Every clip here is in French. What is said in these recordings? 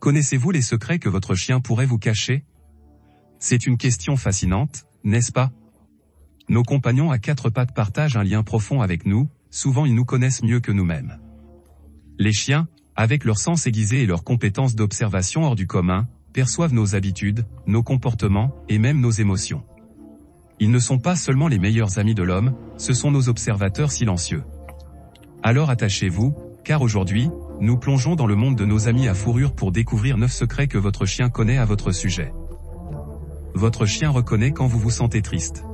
Connaissez-vous les secrets que votre chien pourrait vous cacher? C'est une question fascinante, n'est-ce pas? Nos compagnons à quatre pattes partagent un lien profond avec nous, souvent ils nous connaissent mieux que nous-mêmes. Les chiens, avec leur sens aiguisé et leurs compétences d'observation hors du commun, perçoivent nos habitudes, nos comportements, et même nos émotions. Ils ne sont pas seulement les meilleurs amis de l'homme, ce sont nos observateurs silencieux. Alors attachez-vous, car aujourd'hui, nous plongeons dans le monde de nos amis à fourrure pour découvrir 9 secrets que votre chien connaît à votre sujet. Votre chien reconnaît quand vous vous sentez triste.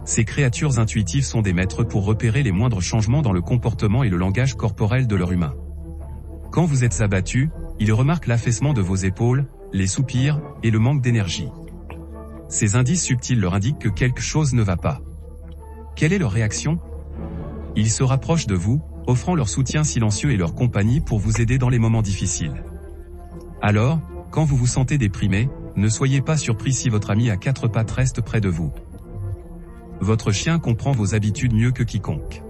Ces créatures intuitives sont des maîtres pour repérer les moindres changements dans le comportement et le langage corporel de leur humain. Quand vous êtes abattu, ils remarquent l'affaissement de vos épaules, les soupirs, et le manque d'énergie. Ces indices subtils leur indiquent que quelque chose ne va pas. Quelle est leur réaction? Ils se rapprochent de vous, offrant leur soutien silencieux et leur compagnie pour vous aider dans les moments difficiles. Alors, quand vous vous sentez déprimé, ne soyez pas surpris si votre ami à quatre pattes reste près de vous. Votre chien comprend vos habitudes mieux que quiconque.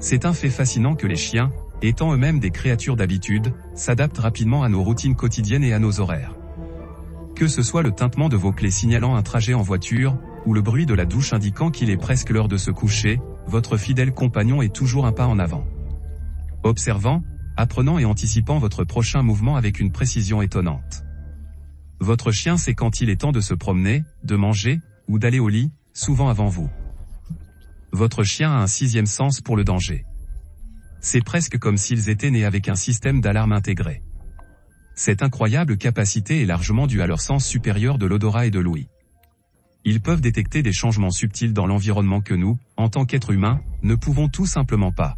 C'est un fait fascinant que les chiens, étant eux-mêmes des créatures d'habitude, s'adaptent rapidement à nos routines quotidiennes et à nos horaires. Que ce soit le tintement de vos clés signalant un trajet en voiture, ou le bruit de la douche indiquant qu'il est presque l'heure de se coucher, votre fidèle compagnon est toujours un pas en avant. Observant, apprenant et anticipant votre prochain mouvement avec une précision étonnante. Votre chien sait quand il est temps de se promener, de manger, ou d'aller au lit, souvent avant vous. Votre chien a un sixième sens pour le danger. C'est presque comme s'ils étaient nés avec un système d'alarme intégré. Cette incroyable capacité est largement due à leur sens supérieur de l'odorat et de l'ouïe. Ils peuvent détecter des changements subtils dans l'environnement que nous, en tant qu'êtres humains, ne pouvons tout simplement pas.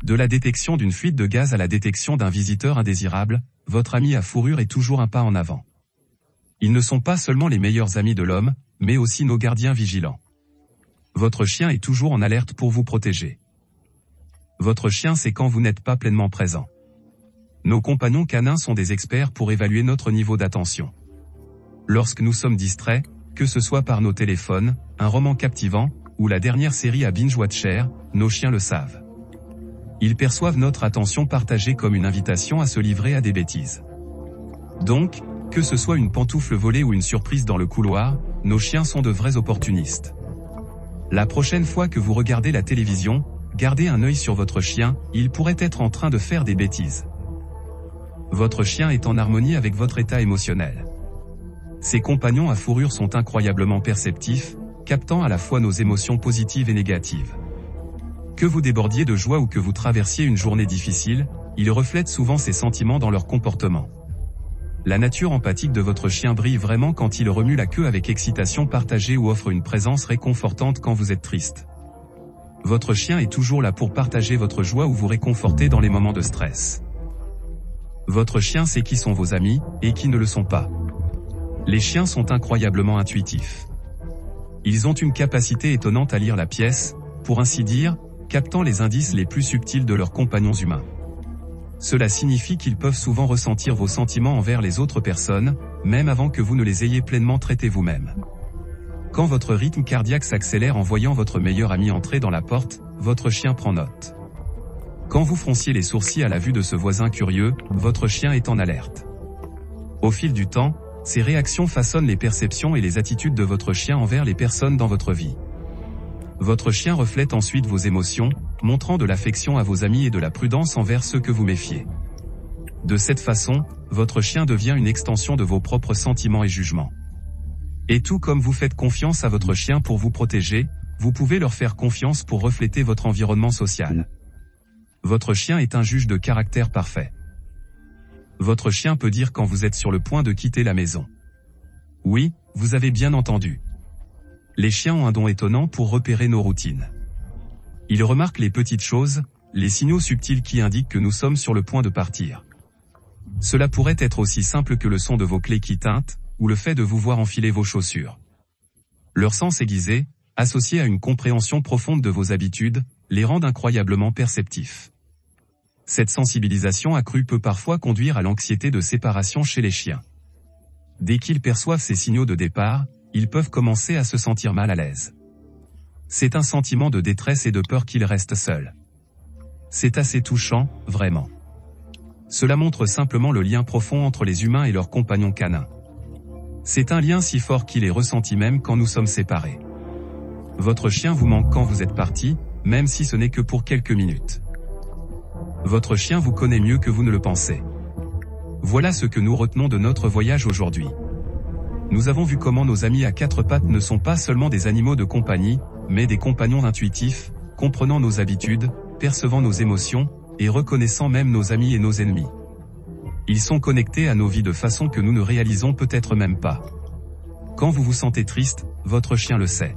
De la détection d'une fuite de gaz à la détection d'un visiteur indésirable, votre ami à fourrure est toujours un pas en avant. Ils ne sont pas seulement les meilleurs amis de l'homme, mais aussi nos gardiens vigilants. Votre chien est toujours en alerte pour vous protéger. Votre chien sait quand vous n'êtes pas pleinement présent. Nos compagnons canins sont des experts pour évaluer notre niveau d'attention. Lorsque nous sommes distraits, que ce soit par nos téléphones, un roman captivant, ou la dernière série à binge-watcher, nos chiens le savent. Ils perçoivent notre attention partagée comme une invitation à se livrer à des bêtises. Donc, que ce soit une pantoufle volée ou une surprise dans le couloir, nos chiens sont de vrais opportunistes. La prochaine fois que vous regardez la télévision, gardez un œil sur votre chien, il pourrait être en train de faire des bêtises. Votre chien est en harmonie avec votre état émotionnel. Ses compagnons à fourrure sont incroyablement perceptifs, captant à la fois nos émotions positives et négatives. Que vous débordiez de joie ou que vous traversiez une journée difficile, ils reflètent souvent ces sentiments dans leur comportement. La nature empathique de votre chien brille vraiment quand il remue la queue avec excitation partagée ou offre une présence réconfortante quand vous êtes triste. Votre chien est toujours là pour partager votre joie ou vous réconforter dans les moments de stress. Votre chien sait qui sont vos amis, et qui ne le sont pas. Les chiens sont incroyablement intuitifs. Ils ont une capacité étonnante à lire la pièce, pour ainsi dire, captant les indices les plus subtils de leurs compagnons humains. Cela signifie qu'ils peuvent souvent ressentir vos sentiments envers les autres personnes, même avant que vous ne les ayez pleinement traités vous-même. Quand votre rythme cardiaque s'accélère en voyant votre meilleur ami entrer dans la porte, votre chien prend note. Quand vous fronciez les sourcils à la vue de ce voisin curieux, votre chien est en alerte. Au fil du temps, ces réactions façonnent les perceptions et les attitudes de votre chien envers les personnes dans votre vie. Votre chien reflète ensuite vos émotions, montrant de l'affection à vos amis et de la prudence envers ceux que vous méfiez. De cette façon, votre chien devient une extension de vos propres sentiments et jugements. Et tout comme vous faites confiance à votre chien pour vous protéger, vous pouvez leur faire confiance pour refléter votre environnement social. Votre chien est un juge de caractère parfait. Votre chien peut dire quand vous êtes sur le point de quitter la maison. Oui, vous avez bien entendu. Les chiens ont un don étonnant pour repérer nos routines. Ils remarquent les petites choses, les signaux subtils qui indiquent que nous sommes sur le point de partir. Cela pourrait être aussi simple que le son de vos clés qui tintent, ou le fait de vous voir enfiler vos chaussures. Leur sens aiguisé, associé à une compréhension profonde de vos habitudes, les rend incroyablement perceptifs. Cette sensibilisation accrue peut parfois conduire à l'anxiété de séparation chez les chiens. Dès qu'ils perçoivent ces signaux de départ, ils peuvent commencer à se sentir mal à l'aise. C'est un sentiment de détresse et de peur qu'ils restent seuls. C'est assez touchant, vraiment. Cela montre simplement le lien profond entre les humains et leurs compagnons canins. C'est un lien si fort qu'il est ressenti même quand nous sommes séparés. Votre chien vous manque quand vous êtes parti, même si ce n'est que pour quelques minutes. Votre chien vous connaît mieux que vous ne le pensez. Voilà ce que nous retenons de notre voyage aujourd'hui. Nous avons vu comment nos amis à quatre pattes ne sont pas seulement des animaux de compagnie, mais des compagnons intuitifs, comprenant nos habitudes, percevant nos émotions, et reconnaissant même nos amis et nos ennemis. Ils sont connectés à nos vies de façon que nous ne réalisons peut-être même pas. Quand vous vous sentez triste, votre chien le sait.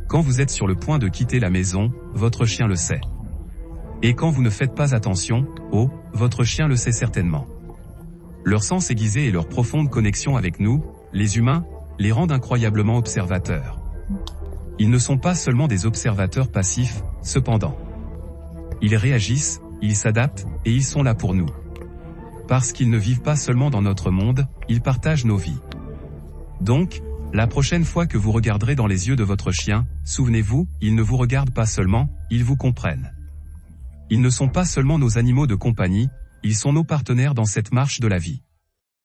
Quand vous êtes sur le point de quitter la maison, votre chien le sait. Et quand vous ne faites pas attention, oh, votre chien le sait certainement. Leur sens aiguisé et leur profonde connexion avec nous, les humains, les rendent incroyablement observateurs. Ils ne sont pas seulement des observateurs passifs, cependant. Ils réagissent, ils s'adaptent, et ils sont là pour nous. Parce qu'ils ne vivent pas seulement dans notre monde, ils partagent nos vies. Donc, la prochaine fois que vous regarderez dans les yeux de votre chien, souvenez-vous, ils ne vous regardent pas seulement, ils vous comprennent. Ils ne sont pas seulement nos animaux de compagnie, ils sont nos partenaires dans cette marche de la vie.